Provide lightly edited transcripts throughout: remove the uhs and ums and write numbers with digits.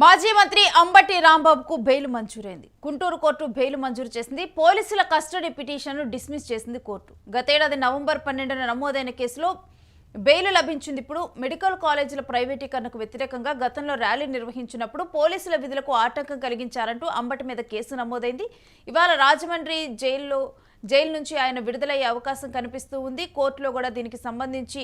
మాజీ మంత్రి అంబటి రాంబాబుకు బెయిల్ మంజూరైంది. గుంటూరు కోర్టు బెయిల్ మంజూరు చేసింది. పోలీసుల కస్టడీ పిటిషన్ను డిస్మిస్ చేసింది కోర్టు. గతేడాది నవంబర్ 12న నమోదైన కేసులో బెయిల్ లభించింది. ఇప్పుడు మెడికల్ కాలేజీల ప్రైవేటీకరణకు వ్యతిరేకంగా గతంలో ర్యాలీ నిర్వహించినప్పుడు పోలీసుల విధులకు ఆటంకం కలిగించారంటూ అంబటి మీద కేసు నమోదైంది. ఇవాళ రాజమండ్రి జైలు నుంచి ఆయన విడుదలయ్యే అవకాశం కనిపిస్తూ ఉంది. కోర్టులో కూడా దీనికి సంబంధించి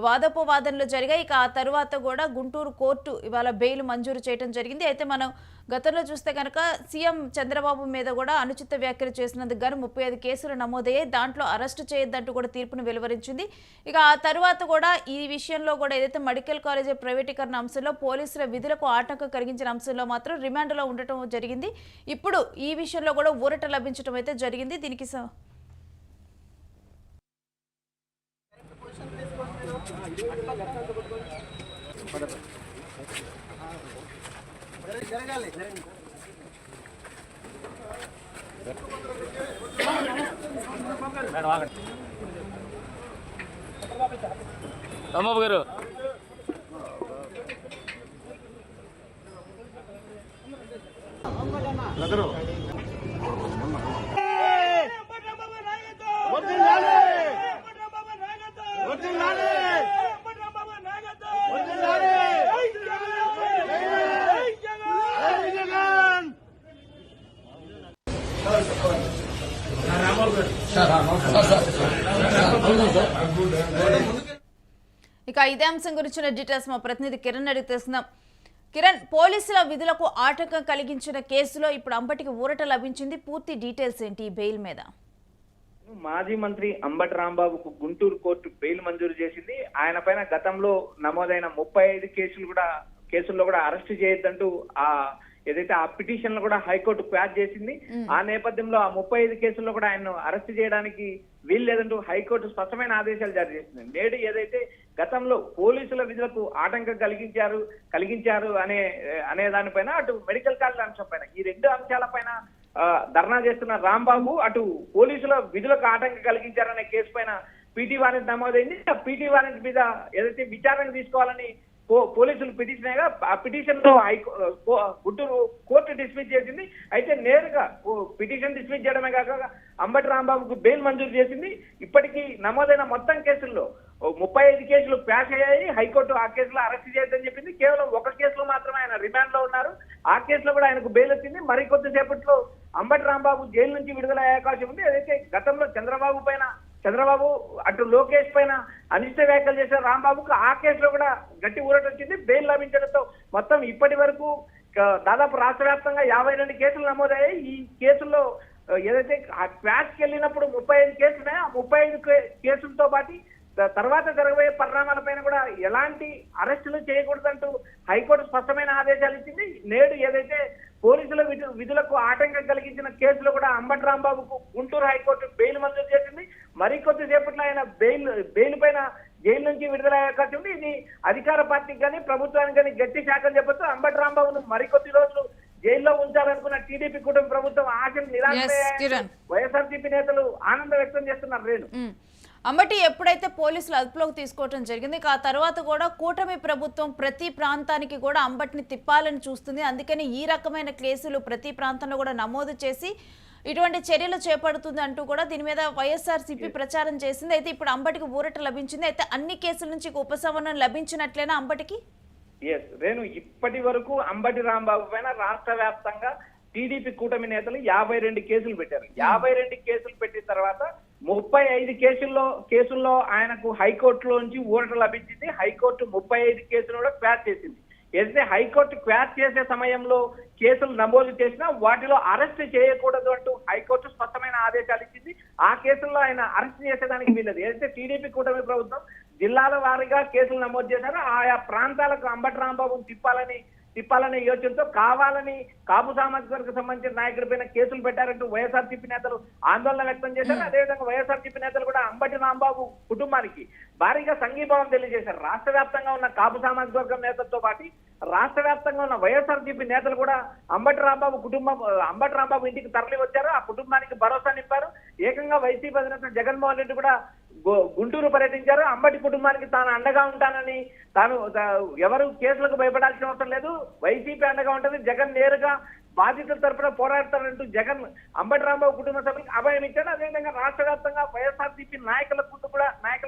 వాదోపవాదనలు జరిగాయి. ఇక ఆ తర్వాత కూడా గుంటూరు కోర్టు ఇవాళ బెయిల్ మంజూరు చేయడం జరిగింది. అయితే మనం గతంలో చూస్తే కనుక సీఎం చంద్రబాబు మీద కూడా అనుచిత వ్యాఖ్యలు చేసినందుకు గాను 35 కేసులు నమోదయ్యాయి. దాంట్లో అరెస్టు చేయొద్దంటూ కూడా తీర్పును వెలువరించింది. ఇక ఆ తర్వాత కూడా ఈ విషయంలో కూడా ఏదైతే మెడికల్ కాలేజీ ప్రైవేటీకరణ అంశంలో పోలీసుల విధులకు ఆటంకం కలిగించిన అంశంలో మాత్రం రిమాండ్లో ఉండటం జరిగింది. ఇప్పుడు ఈ విషయంలో కూడా ఊరట లభించడం అయితే జరిగింది. దీనికి రాంబాబు గారు ఇక ఇదే అంశం గురించిన డీటెయిల్స్ మా ప్రతినిధి కిరణ్ అడిగి తెలుసుకుందాం. కిరణ్, పోలీసుల విధులకు ఆటంకం కలిగించిన కేసులో ఇప్పుడు అంబటికి ఊరట లభించింది. పూర్తి డీటెయిల్స్ ఏంటి ఈ బెయిల్ మీద? మాజీ మంత్రి అంబటి రాంబాబుకు గుంటూరు కోర్టు బెయిల్ మంజూరు చేసింది. ఆయన పైన గతంలో నమోదైన 35 కేసుల్లో కూడా అరెస్ట్ చేయొద్దంటూ ఏదైతే ఆ పిటిషన్ కూడా హైకోర్టు క్వాష్ చేసింది. ఆ నేపథ్యంలో ఆ 35 కేసుల్లో కూడా ఆయన్ను అరెస్ట్ చేయడానికి వీలు లేదంటూ హైకోర్టు స్పష్టమైన ఆదేశాలు జారీ చేసింది. నేడు ఏదైతే గతంలో పోలీసుల విధులకు ఆటంకం కలిగించారు అనే దానిపైన, అటు మెడికల్ కాలేజ్ అంశం పైన, ఈ రెండు అంశాలపైన ధర్నా చేస్తున్న రాంబాబు అటు పోలీసుల విధులకు ఆటంకం కలిగించారనే కేసు పైన పీటీ వారెంట్ నమోదైంది. ఆ పీటీ వారెంట్ మీద ఏదైతే విచారణ తీసుకోవాలని పోలీసులు పిటిషన్ అయ్యగా ఆ పిటిషన్ లో గుంటూరు కోర్టు డిస్మిస్ చేసింది. అయితే నేరుగా పిటిషన్ డిస్మిస్ చేయడమే కాక అంబటి రాంబాబుకు బెయిల్ మంజూరు చేసింది. ఇప్పటికీ నమోదైన మొత్తం కేసుల్లో 35 కేసులు ప్యాస్ అయ్యాయి. హైకోర్టు ఆ కేసులో అరెస్ట్ చేయొద్దని చెప్పింది. కేవలం ఒక కేసులో మాత్రమే ఆయన రిమాండ్ లో ఉన్నారు. ఆ కేసులో కూడా ఆయనకు బెయిల్ వచ్చింది. మరికొద్దిసేపట్లో అంబటి రాంబాబు జైలు నుంచి విడుదలయ్యే అవకాశం ఉంది. ఏదైతే గతంలో చంద్రబాబు అటు లోకేష్ పైన అనిష్ట వ్యాఖ్యలు చేసిన రాంబాబుకు ఆ కేసులో కూడా గట్టి ఊరట వచ్చింది. బెయిల్ లభించడంతో మొత్తం ఇప్పటి వరకు దాదాపు రాష్ట్ర వ్యాప్తంగా 52 కేసులు నమోదయ్యాయి. ఈ కేసుల్లో ఏదైతే క్వాష్కి వెళ్ళినప్పుడు 35 కేసులు ఉన్నాయో ఆ 35 కేసులతో పాటు తర్వాత జరగబోయే పరిణామాలపైన కూడా ఎలాంటి అరెస్టులు చేయకూడదంటూ హైకోర్టు స్పష్టమైన ఆదేశాలు ఇచ్చింది. నేడు ఏదైతే పోలీసుల విధులకు ఆటంకం కలిగించిన కేసులో కూడా అంబటి రాంబాబుకు గుంటూరు హైకోర్టు బెయిల్ మంజూరు చేసింది. మరికొద్దిసేపట్లో ఆయన బెయిల్ పైన జైలు నుంచి విడుదలయ్యే అవకాశం ఉంది. ఇది అధికార పార్టీకి కానీ ప్రభుత్వానికి కానీ గట్టి శాఖలు చెప్పొచ్చు. అంబటి రాంబాబును మరికొద్ది రోజులు జైల్లో ఉంచాలనుకున్న టీడీపీ కుటుంబ ప్రభుత్వం ఆశలు నిరాశ వైఎస్ఆర్సీపీ నేతలు ఆనందం వ్యక్తం చేస్తున్నారు. రేణు, అంబటి ఎప్పుడైతే పోలీసులు అదుపులోకి తీసుకోవడం జరిగింది, ఆ తర్వాత కూడా కూటమి ప్రభుత్వం ప్రతి ప్రాంతానికి కూడా అంబటిని తిప్పాలని చూస్తుంది. అందుకని ఈ రకమైన కేసులు ప్రతి ప్రాంతంలో కూడా నమోదు చేసి ఇటువంటి చర్యలు చేపడుతుంది అంటూ కూడా దీని మీద వైఎస్ఆర్సీపీ ప్రచారం చేసింది. అయితే ఇప్పుడు అంబటికి ఊరట లభించింది. అయితే అన్ని కేసుల నుంచి ఉపశమనం లభించినట్లేనా అంబటికి? రేణు, ఇప్పటి వరకు అంబటి రాంబాబు పైన రాష్ట్ర వ్యాప్తంగా టీడీపీ కూటమి నేతలు 52 కేసులు పెట్టారు. 52 కేసులు పెట్టిన తర్వాత 35 కేసుల్లో ఆయనకు హైకోర్టులోంచి ఊరట లభించింది. హైకోర్టు 35 కేసులు కూడా క్వాష్ చేసింది. ఏదైతే హైకోర్టు క్వాష్ చేసే సమయంలో కేసులు నమోదు చేసినా వాటిలో అరెస్ట్ చేయకూడదు అంటూ హైకోర్టు స్పష్టమైన ఆదేశాలు ఇచ్చింది. ఆ కేసుల్లో ఆయన అరెస్ట్ చేసేదానికి వీలదు. ఏదైతే టీడీపీ కూటమి ప్రభుత్వం జిల్లాల వారీగా కేసులు నమోదు చేశారో ఆయా ప్రాంతాలకు అంబటి రాంబాబును తిప్పాలనే యోచనతో కావాలని కాపు సామాజిక వర్గం సంబంధించిన నాయకుడిపైన కేసులు పెట్టారంటూ వైఎస్ఆర్సీపీ నేతలు ఆందోళన వ్యక్తం చేశారు. అదేవిధంగా వైఎస్ఆర్సీపీ నేతలు కూడా అంబటి రాంబాబు కుటుంబానికి భారీగా సంఘీభావం తెలియజేశారు. రాష్ట్ర వ్యాప్తంగా ఉన్న కాపు సామాజిక వర్గం నేతలతో పాటు రాష్ట్ర వ్యాప్తంగా ఉన్న వైఎస్ఆర్సీపీ నేతలు కూడా అంబటి రాంబాబు ఇంటికి తరలి వచ్చారు. ఆ కుటుంబానికి భరోసా నింపారు. ఏకంగా వైసీపీ అధినేత జగన్మోహన్ రెడ్డి కూడా గుంటూరు పర్యటించారు. అంబటి కుటుంబానికి తాను అండగా ఉంటానని, ఎవరు కేసులకు భయపడాల్సిన అవసరం లేదు, వైసీపీ అండగా ఉంటుంది, జగన్ నేరుగా బాధితుల తరపున పోరాడతారంటూ జగన్ అంబటి రాంబాబు కుటుంబ సభ్యులకు అభయం ఇచ్చాడు. అదేవిధంగా రాష్ట్ర వ్యాప్తంగా వైఎస్ఆర్సీపీ నాయకులు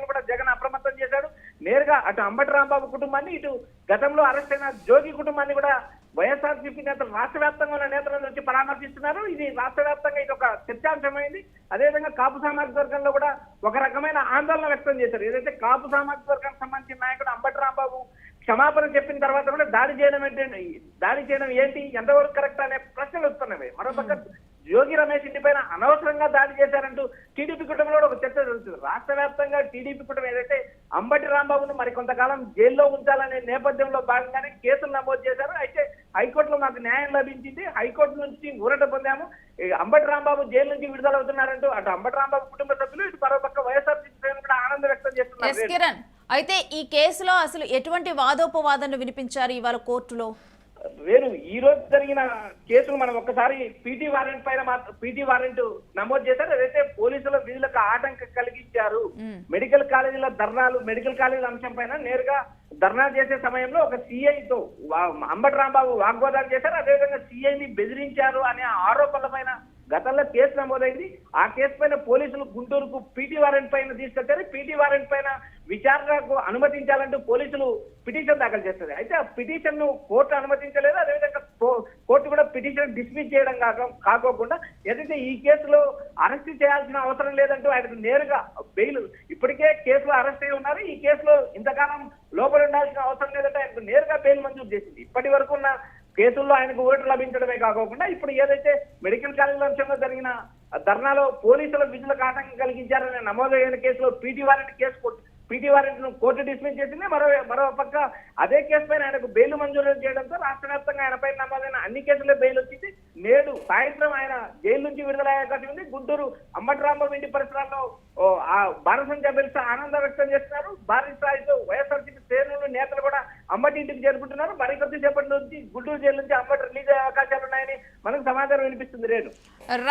కూడా జగన్ అప్రమత్తం చేశాడు. నేరుగా అటు అంబటి రాంబాబు కుటుంబాన్ని, ఇటు గతంలో అరెస్ట్ అయిన జోగి కుటుంబాన్ని కూడా వైఎస్ఆర్సీపీ నేతలు రాష్ట్ర వ్యాప్తంగా ఉన్న నేతలను వచ్చి పరామర్శిస్తున్నారు. ఇది రాష్ట్ర వ్యాప్తంగా ఇది ఒక చర్చాంశమైంది. అదేవిధంగా కాపు సామాజిక వర్గంలో కూడా ఒక రకమైన ఆందోళన వ్యక్తం చేశారు. ఏదైతే కాపు సామాజిక వర్గానికి సంబంధించిన నాయకుడు అంబటి రాంబాబు క్షమాపణ చెప్పిన తర్వాత కూడా దాడి చేయడం ఏంటి, ఎంతవరకు కరెక్ట్ అనే ప్రశ్నలు వస్తున్నాయి. మరోపక్క యోగి రమేష్ ఇంటి పైన అనవసరంగా దాడి చేశారంటూ టీడీపీ కుటుంబంలో ఒక చర్చ జరుగుతుంది. రాష్ట్ర వ్యాప్తంగా టీడీపీ కుటుంబం ఏదైతే అంబటి రాంబాబును మరి కొంతకాలం జైల్లో ఉంచాలనే నేపథ్యంలో భాగంగానే కేసులు నమోదు చేశారు. అయితే హైకోర్టులో మాకు న్యాయం లభించింది, హైకోర్టు నుంచి ఊరట పొందాము, అంబటి రాంబాబు జైలు నుంచి విడుదలవుతున్నారంటూ అటు అంబటి రాంబాబు కుటుంబ సభ్యులు, ఇటు మరోపక్క వైఎస్ఆర్సీపీ శ్రేణులు కూడా ఆనందం వ్యక్తం చేస్తున్నారు. కిరణ్, అయితే ఈ కేసులో అసలు ఎటువంటి వాదోపవాదాలు వినిపించారు ఇవాళ కోర్టులో? వేరు ఈ రోజు జరిగిన కేసులు మనం ఒక్కసారి పీటీ వారెంట్ నమోదు చేశారు. అదైతే పోలీసుల విధులకు ఆటంకం కలిగించారు, మెడికల్ కాలేజీల అంశం పైన నేరుగా ధర్నా చేసే సమయంలో ఒక సిఐతో అంబటి రాంబాబు వాగ్వాదాలు చేశారు. అదేవిధంగా సిఐని బెదిరించారు అనే ఆరోపణల పైన గతంలో కేసు నమోదైంది. ఆ కేసు పైన పోలీసులు గుంటూరుకు పీటీ వారెంట్ పైన తీసుకొచ్చారు. పీటీ వారెంట్ పైన విచారణకు అనుమతించాలంటూ పోలీసులు పిటిషన్ దాఖలు చేస్తారు. అయితే ఆ పిటిషన్ ను కోర్టు అనుమతించలేదు. అదేవిధంగా కోర్టు కూడా పిటిషన్ డిస్మిస్ చేయడం కాకోకుండా ఏదైతే ఈ కేసులో అరెస్ట్ చేయాల్సిన అవసరం లేదంటూ ఆయనకు నేరుగా బెయిల్, ఇప్పటికే కేసులో అరెస్ట్ అయి ఉన్నారు, ఈ కేసులో ఇంతకాలం లోపల ఉండాల్సిన అవసరం లేదంటే ఆయనకు నేరుగా బెయిల్ మంజూరు చేసింది. ఇప్పటి వరకు ఉన్న కేసుల్లో ఆయనకు ఓటు లభించడమే కాకుండా ఇప్పుడు ఏదైతే మెడికల్ కాలేజీల అంశంలో జరిగిన ధర్నాలో పోలీసుల విధులకు ఆటంకం కలిగించారనే నమోదైన కేసులో పీటీ వారెంట్ ను కోర్టు డిస్మిస్ చేసింది. మరో పక్క అదే కేసు పైన ఆయనకు బెయిల్ మంజూరు చేయడంతో రాష్ట్ర వ్యాప్తంగా ఆయన పైన నమోదైన అన్ని కేసుల్లో బెయిల్ వచ్చింది. నేడు సాయంత్రం ఆయన జైలు నుంచి విడుదలయ్యే అవకాశం ఉంది. గుంటూరు అంబటి రాంబాబు ఇంటి పరిసరాల్లో బాణసంచా పేరుతో ఆనందం వ్యక్తం చేస్తున్నారు. భారీ స్థాయితో వైఎస్ఆర్సీపీ శ్రేణులు నేతలు కూడా అంబటి ఇంటికి చేరుకుంటున్నారు. మరికొద్ది సేపటి నుంచి గుంటూరు జైలు నుంచి అంబటి రిలీజ్ అయ్యే అవకాశాలు ఉన్నాయని మనకు సమాచారం వినిపిస్తుంది. Renu,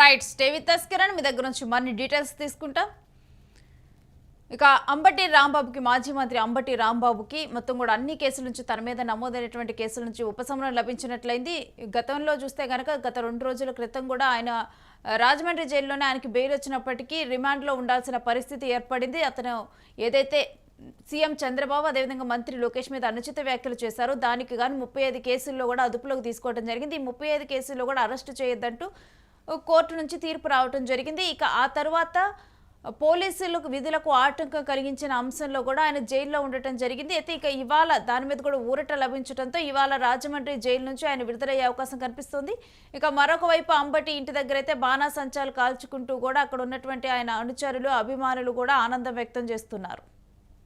right, stay with us Kiran, మీ దగ్గర నుంచి మరిన్ని డీటెయిల్స్ తీసుకుంటాం. ఇక అంబటి రాంబాబుకి, మాజీ మంత్రి అంబటి రాంబాబుకి మొత్తం కూడా అన్ని కేసుల నుంచి, తన మీద నమోదైనటువంటి కేసుల నుంచి ఉపశమనం లభించినట్లయింది. గతంలో చూస్తే కనుక గత 2 రోజుల క్రితం కూడా ఆయన రాజమండ్రి జైల్లోనే ఆయనకి బెయిల్ వచ్చినప్పటికీ రిమాండ్లో ఉండాల్సిన పరిస్థితి ఏర్పడింది. అతను ఏదైతే సీఎం చంద్రబాబు అదేవిధంగా మంత్రి లోకేష్ మీద అనుచిత వ్యాఖ్యలు చేశారు, దానికి గాను 35 కేసుల్లో కూడా అదుపులోకి తీసుకోవడం జరిగింది. ఈ 35 కేసుల్లో కూడా అరెస్టు చేయొద్దంటూ కోర్టు నుంచి తీర్పు రావడం జరిగింది. ఇక ఆ తర్వాత పోలీసులకు విధులకు ఆటంకం కలిగించిన అంశంలో కూడా ఆయన జైల్లో ఉండటం జరిగింది. అయితే ఇక ఇవాళ దాని మీద కూడా ఊరట లభించడంతో ఇవాళ రాజమండ్రి జైలు నుంచి ఆయన విడుదలయ్యే అవకాశం కనిపిస్తుంది. ఇక మరొక వైపు అంబటి ఇంటి దగ్గర అయితే బాణాసంచాలు కాల్చుకుంటూ కూడా అక్కడ ఉన్నటువంటి ఆయన అనుచరులు, అభిమానులు కూడా ఆనందం వ్యక్తం చేస్తున్నారు.